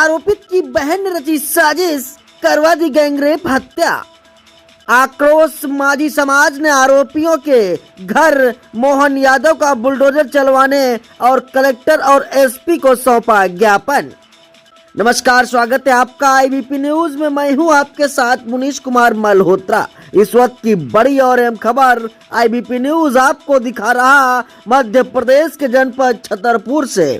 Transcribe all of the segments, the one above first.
आरोपित की बहन ने रची साजिश, करवा दी गैंगरेप हत्या। आक्रोश माजी समाज ने आरोपियों के घर मोहन यादव का बुलडोजर चलवाने और कलेक्टर और एसपी को सौंपा ज्ञापन। नमस्कार, स्वागत है आपका आईबीपी न्यूज में। मैं हूं आपके साथ मुनीश कुमार मल्होत्रा। इस वक्त की बड़ी और अहम खबर आईबीपी न्यूज आपको दिखा रहा मध्य प्रदेश के जनपद छतरपुर से।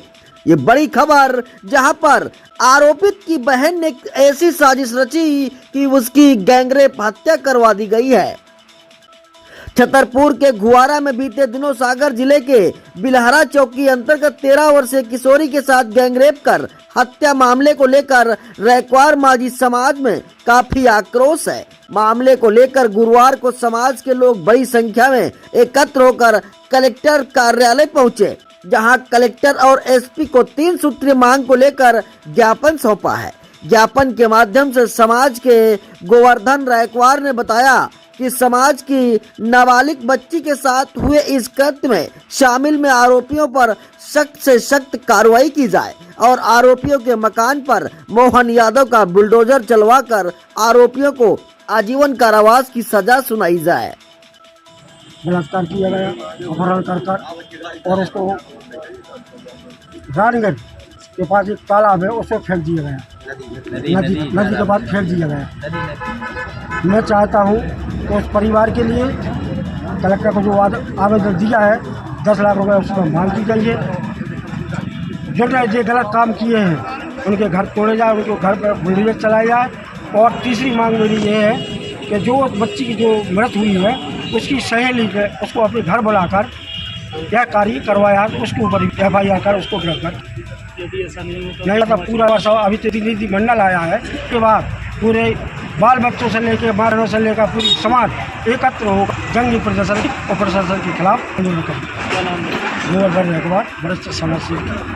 ये बड़ी खबर जहां पर आरोपित की बहन ने ऐसी साजिश रची कि उसकी गैंगरेप हत्या करवा दी गई है। छतरपुर के गुआरा में बीते दिनों सागर जिले के बिलहरा चौकी अंतर्गत 13 वर्षीय किशोरी के साथ गैंगरेप कर हत्या मामले को लेकर रैक्वार माजी समाज में काफी आक्रोश है। मामले को लेकर गुरुवार को समाज के लोग बड़ी संख्या में एकत्र होकर कलेक्टर कार्यालय पहुंचे, जहां कलेक्टर और एसपी को 3 सूत्रीय मांग को लेकर ज्ञापन सौंपा है। ज्ञापन के माध्यम से समाज के गोवर्धन रैक्वार ने बताया कि समाज की नाबालिग बच्ची के साथ हुए इस कृत्य में शामिल में आरोपियों पर सख्त से सख्त कार्रवाई की जाए और आरोपियों के मकान पर मोहन यादव का बुलडोजर चलवाकर आरोपियों को आजीवन कारावास की सजा सुनाई जाए। बलात्कार किया गया, अपहरण कर और उसको रानीगंज के पास एक तालाब है, उसको फेंक दिया गया। नदी के पास फेंक दिया गया। मैं चाहता हूँ कि उस परिवार के लिए कलेक्टर को जो आवेदन दिया है 10 लाख रुपए उसमें मांग की गई है। जो गलत काम किए हैं उनके घर तोड़े जाए, उनके घर पर बुलडोजर चलाया जाए। और तीसरी मांग मेरी ये है कि जो बच्ची की जो मृत्यु हुई है उसकी सहेली के उसको अपने घर बुलाकर यह कार्य करवाया, उसके ऊपर FIR कर उसको गिरफ्तार नहीं था। पूरा वर्ष अभी प्रतिनिधि मंडल आया है, उसके बाद पूरे बाल बच्चों से लेकर मारणों से लेकर पूरी समाज एकत्र हो जंगी प्रदर्शन और प्रशासन के खिलाफ आंदोलन करें। गोवर्धन रैक्वार, वरिष्ठ समाज सेवक।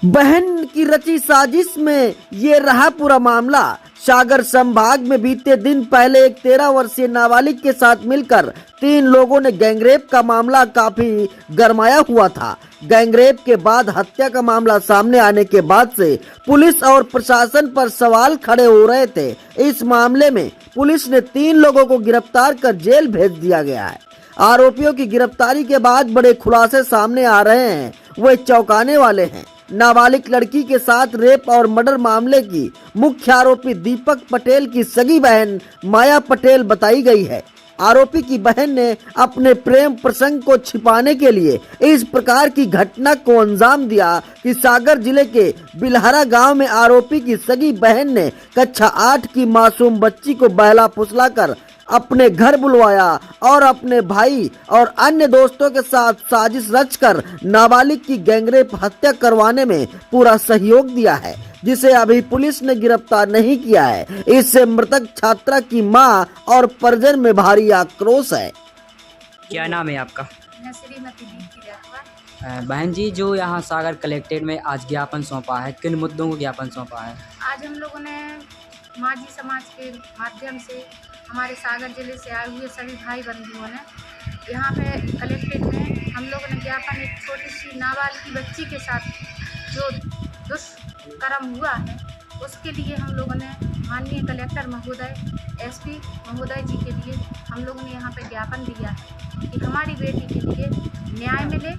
बहन की रची साजिश में ये रहा पूरा मामला। सागर संभाग में बीते दिन पहले एक 13 वर्षीय नाबालिग के साथ मिलकर 3 लोगों ने गैंगरेप का मामला काफी गरमाया हुआ था। गैंगरेप के बाद हत्या का मामला सामने आने के बाद से पुलिस और प्रशासन पर सवाल खड़े हो रहे थे। इस मामले में पुलिस ने 3 लोगों को गिरफ्तार कर जेल भेज दिया गया है। आरोपियों की गिरफ्तारी के बाद बड़े खुलासे सामने आ रहे हैं, वे चौंकाने वाले हैं। नाबालिग लड़की के साथ रेप और मर्डर मामले की मुख्य आरोपी दीपक पटेल की सगी बहन माया पटेल बताई गई है। आरोपी की बहन ने अपने प्रेम प्रसंग को छिपाने के लिए इस प्रकार की घटना को अंजाम दिया कि सागर जिले के बिलहरा गांव में आरोपी की सगी बहन ने कक्षा 8 की मासूम बच्ची को बहला फुसलाकर अपने घर बुलवाया और अपने भाई और अन्य दोस्तों के साथ साजिश रचकर नाबालिग की गैंगरेप हत्या करवाने में पूरा सहयोग दिया है, जिसे अभी पुलिस ने गिरफ्तार नहीं किया है। इससे मृतक छात्रा की मां और परिजन में भारी आक्रोश है। क्या नाम है आपका? श्रीमती दीप्ति रैक्वार। बहन जी, जो यहाँ सागर कलेक्ट्रेट में आज ज्ञापन सौंपा है, किन मुद्दों को ज्ञापन सौंपा है? आज हम लोगों ने माजी समाज के माध्यम से हमारे सागर जिले से आए हुए सभी भाई बंधुओं ने यहाँ पे कलेक्ट्रेट में हम लोगों ने ज्ञापन एक छोटी सी नाबालिग बच्ची के साथ जो दुष्कर्म हुआ है उसके लिए हम लोगों ने माननीय कलेक्टर महोदय, एसपी महोदय जी के लिए हम लोगों ने यहाँ पे ज्ञापन दिया है कि हमारी बेटी के लिए न्याय मिले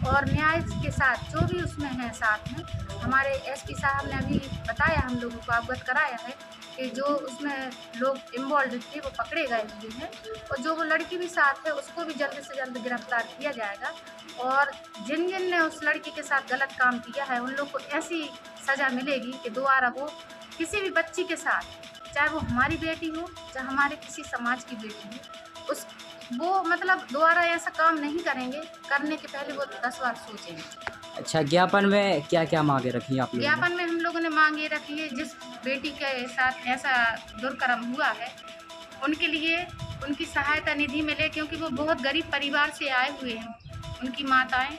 और न्याय के साथ जो भी उसमें है साथ में हमारे एसपी साहब ने अभी बताया, हम लोगों को अवगत कराया है कि जो उसमें लोग इन्वॉल्व थे वो पकड़े गए हुए हैं और जो वो लड़की भी साथ है उसको भी जल्द से जल्द गिरफ्तार किया जाएगा और जिन जिन ने उस लड़की के साथ गलत काम किया है उन लोग को ऐसी सज़ा मिलेगी कि दोबारा वो किसी भी बच्ची के साथ, चाहे वो हमारी बेटी हो चाहे हमारे किसी समाज की बेटी हो, उस वो मतलब दोबारा ऐसा काम नहीं करेंगे। करने के पहले वो 10 बार सोचेंगे। अच्छा, ज्ञापन में क्या क्या मांगे रखी आप लोगों ने? ज्ञापन में हम लोगों ने मांगे रखी है जिस बेटी के साथ ऐसा दुष्कर्म हुआ है उनके लिए उनकी सहायता निधि मिले, क्योंकि वो बहुत गरीब परिवार से आए हुए हैं। उनकी माताएं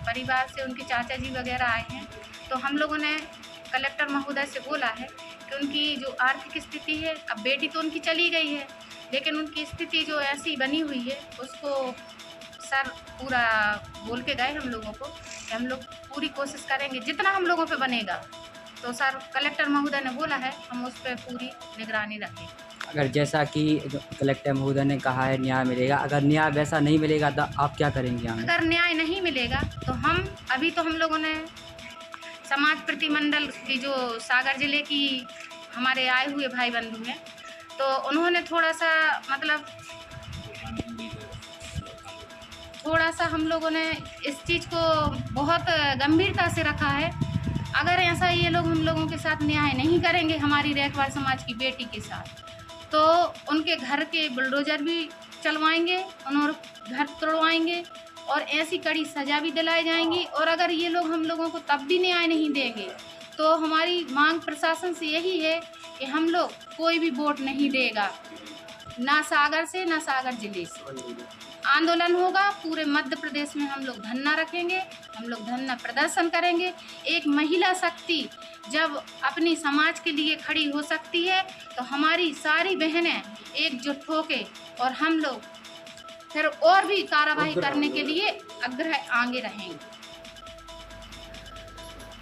परिवार से, उनके चाचा जी वगैरह आए हैं। तो हम लोगों ने कलेक्टर महोदय से बोला है कि उनकी जो आर्थिक स्थिति है, अब बेटी तो उनकी चली गई है लेकिन उनकी स्थिति जो ऐसी बनी हुई है उसको सर पूरा बोल के गए हम लोगों को कि हम लोग पूरी कोशिश करेंगे जितना हम लोगों पे बनेगा। तो सर कलेक्टर महोदय ने बोला है हम उस पर पूरी निगरानी रखें। अगर जैसा कि कलेक्टर महोदय ने कहा है न्याय मिलेगा, अगर न्याय वैसा नहीं मिलेगा तो आप क्या करेंगे आगे? अगर न्याय नहीं मिलेगा तो हम लोगों ने समाज प्रतिमंडल की जो सागर जिले की हमारे आए हुए भाई बंधु हैं, तो उन्होंने थोड़ा सा हम लोगों ने इस चीज़ को बहुत गंभीरता से रखा है। अगर ऐसा ये लोग हम लोगों के साथ न्याय नहीं करेंगे हमारी रैकवाड़ समाज की बेटी के साथ, तो उनके घर के बुलडोजर भी चलवाएंगे, उन्होंने घर तोड़वाएंगे और ऐसी कड़ी सज़ा भी दिलाई जाएंगी। और अगर ये लोग हम लोगों को तब भी न्याय नहीं देंगे तो हमारी मांग प्रशासन से यही है कि हम लोग कोई भी वोट नहीं देगा, ना सागर से ना सागर जिले से। आंदोलन होगा पूरे मध्य प्रदेश में, हम लोग धरना रखेंगे, हम लोग धरना प्रदर्शन करेंगे। एक महिला शक्ति जब अपनी समाज के लिए खड़ी हो सकती है तो हमारी सारी बहनें एकजुट होके और हम लोग फिर और भी कार्रवाई करने के लिए आग्रह आगे रहेंगे।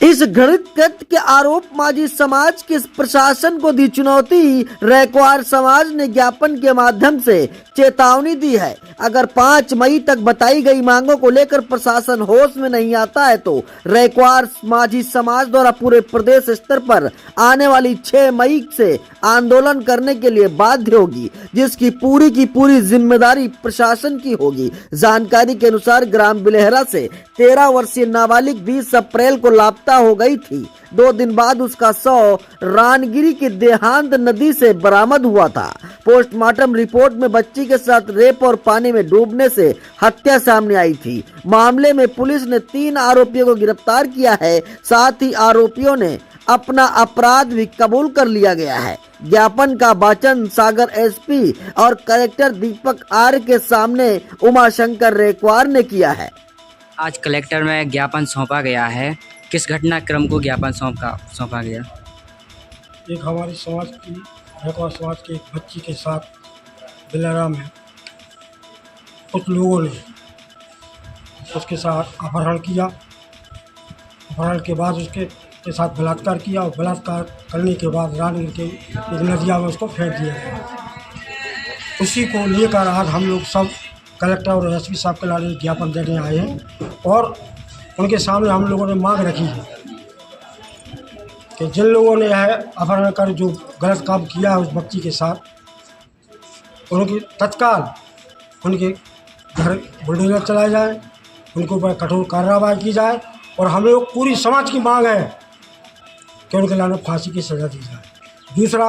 इस घृणित कृत्य के आरोप माजी समाज के प्रशासन को दी चुनौती। रैकवाड़ समाज ने ज्ञापन के माध्यम से चेतावनी दी है, अगर 5 मई तक बताई गई मांगों को लेकर प्रशासन होश में नहीं आता है तो रैकवाड़ माजी समाज द्वारा पूरे प्रदेश स्तर पर आने वाली 6 मई से आंदोलन करने के लिए बाध्य होगी, जिसकी पूरी की पूरी जिम्मेदारी प्रशासन की होगी। जानकारी के अनुसार ग्राम बिलेहरा से 13 वर्षीय नाबालिग 20 अप्रैल को लापता हो गई थी। 2 दिन बाद उसका शव रानगिरी की देहांत नदी से बरामद हुआ था। पोस्टमार्टम रिपोर्ट में बच्ची के साथ रेप और पानी में डूबने से हत्या सामने आई थी। मामले में पुलिस ने 3 आरोपियों को गिरफ्तार किया है, साथ ही आरोपियों ने अपना अपराध भी कबूल कर लिया गया है। ज्ञापन का वाचन सागर एसपी और कलेक्टर दीपक आर्य के सामने उमाशंकर रैकवाड़ ने किया है। आज कलेक्टर में ज्ञापन सौंपा गया है, किस घटनाक्रम को ज्ञापन सौंपा गया? एक हमारी समाज की रैकवाड़ समाज की एक बच्ची के साथ बिलेहरा में कुछ लोगों ने उसके साथ अपहरण किया। अपहरण के बाद उसके साथ बलात्कार किया और बलात्कार करने के बाद रानगिर के एक नदिया में उसको फेंक दिया गया। उसी को लेकर आज हम लोग सब कलेक्टर और एसपी साहब के लाने ज्ञापन देने आए हैं और उनके सामने हम लोगों ने मांग रखी है कि जिन लोगों ने है अपहरण कर जो गलत काम किया है उस बच्ची के साथ, उनकी तत्काल उनके घर बुलडोजर चलाए जाए, उनके ऊपर कठोर कार्रवाई की जाए। और हम लोग पूरी समाज की मांग है कि उनके लाने फांसी की सज़ा दी जाए। दूसरा,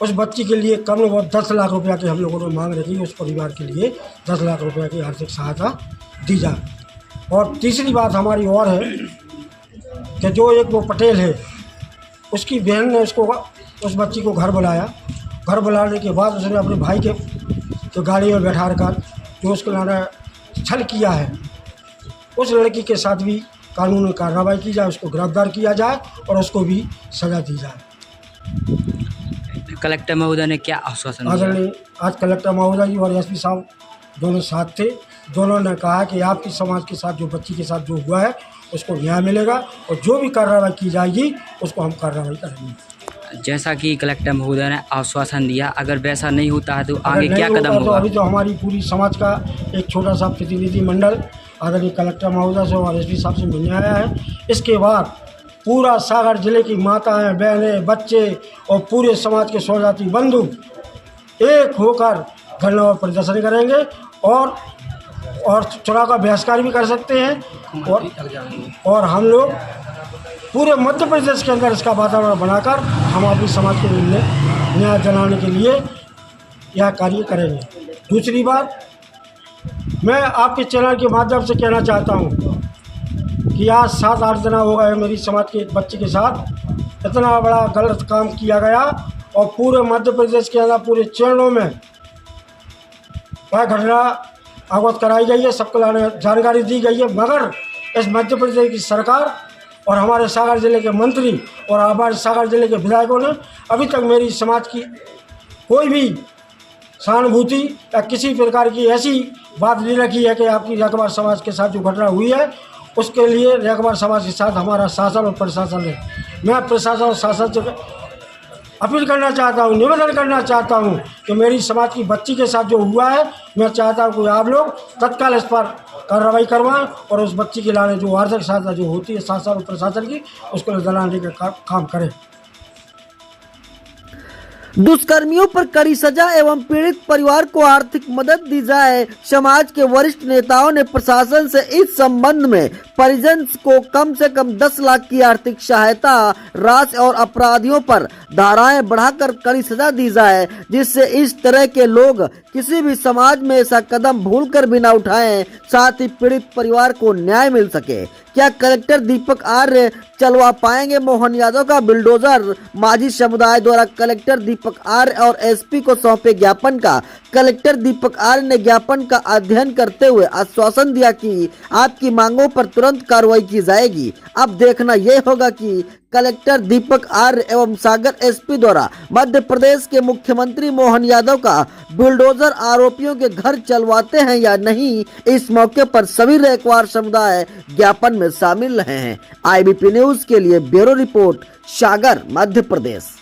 उस बच्ची के लिए कम से कम 10 लाख रुपया की हम लोगों ने मांग रखी, उस परिवार के लिए 10 लाख रुपया की आर्थिक सहायता दी जाए। और तीसरी बात हमारी और है कि जो एक वो पटेल है उसकी बहन ने उस बच्ची को घर बुलाया। घर बुलाने के बाद उसने अपने भाई के गाड़ी में बैठा कर जो उसके लाना छल किया है, उस लड़की के साथ भी कानूनी कार्रवाई की जाए, उसको गिरफ्तार किया जाए और उसको भी सज़ा दी जाए। कलेक्टर महोदय ने क्या आश्वासन दिया? आज कलेक्टर महोदय जी और एसपी साहब दोनों साथ थे। दोनों ने कहा कि आपकी समाज के साथ जो बच्ची के साथ जो हुआ है उसको न्याय मिलेगा और जो भी कार्रवाई की जाएगी उसको हम कार्रवाई करेंगे। जैसा कि कलेक्टर महोदय ने आश्वासन दिया, अगर वैसा नहीं होता है तो आगे क्या कदम होगा? तो अभी तो हमारी पूरी समाज का एक छोटा सा प्रतिनिधि मंडल आदरणीय कलेक्टर महोदय से और एसपी साहब से मिलने आया है। इसके बाद पूरा सागर जिले की माताएं, बहनें, बच्चे और पूरे समाज के स्वजाति बंधु एक होकर धरना और प्रदर्शन करेंगे और चुनाव का बहिष्कार भी कर सकते हैं। और हम लोग पूरे मध्य प्रदेश के अंदर इसका वातावरण बनाकर हम अपनी समाज के लिए न्याय दिलाने के लिए यह कार्य करेंगे। दूसरी बात, मैं आपके चैनल के माध्यम से कहना चाहता हूँ कि आज 7-8 दिन हो गए मेरी समाज के एक बच्चे के साथ इतना बड़ा गलत काम किया गया और पूरे मध्य प्रदेश के अंदर पूरे चैनलों में वह घटना अवगत कराई गई है, सबको जानकारी दी गई है। मगर इस मध्य प्रदेश की सरकार और हमारे सागर जिले के मंत्री और हमारे सागर जिले के विधायकों ने अभी तक मेरी समाज की कोई भी सहानुभूति या किसी प्रकार की ऐसी बात नहीं रखी है कि आपकी रेखवार समाज के साथ जो घटना हुई है उसके लिए रेखवार समाज के साथ हमारा शासन और प्रशासन है। मैं प्रशासन और शासन से अपील करना चाहता हूँ, निवेदन करना चाहता हूँ कि मेरी समाज की बच्ची के साथ जो हुआ है, मैं चाहता हूँ कि आप लोग तत्काल इस पर कार्रवाई करवाएं और उस बच्ची की लाने जो आर्थिक सहायता जो होती है शासन और प्रशासन की, उसको दिलाने का काम करें। दुष्कर्मियों पर कड़ी सजा एवं पीड़ित परिवार को आर्थिक मदद दी जाए। समाज के वरिष्ठ नेताओं ने प्रशासन से इस संबंध में परिजन को कम से कम 10 लाख की आर्थिक सहायता राशि और अपराधियों पर धाराएं बढ़ाकर कड़ी सजा दी जाए, जिससे इस तरह के लोग किसी भी समाज में ऐसा कदम भूलकर भी न उठाएं, साथ ही पीड़ित परिवार को न्याय मिल सके। क्या कलेक्टर दीपक आर्य चलवा पाएंगे मोहन यादव का बुलडोजर? माझी समुदाय द्वारा कलेक्टर दीपक आर्य और एसपी को सौंपे ज्ञापन का कलेक्टर दीपक आर्य ने ज्ञापन का अध्ययन करते हुए आश्वासन दिया कि आपकी मांगों पर तुरंत कार्रवाई की जाएगी। अब देखना यह होगा कि कलेक्टर दीपक आर्य एवं सागर एसपी द्वारा मध्य प्रदेश के मुख्यमंत्री मोहन यादव का बुलडोजर आरोपियों के घर चलवाते हैं या नहीं। इस मौके पर सभी रेखवार समुदाय ज्ञापन में शामिल रहे हैं। IBP न्यूज के लिए ब्यूरो रिपोर्ट, सागर, मध्य प्रदेश।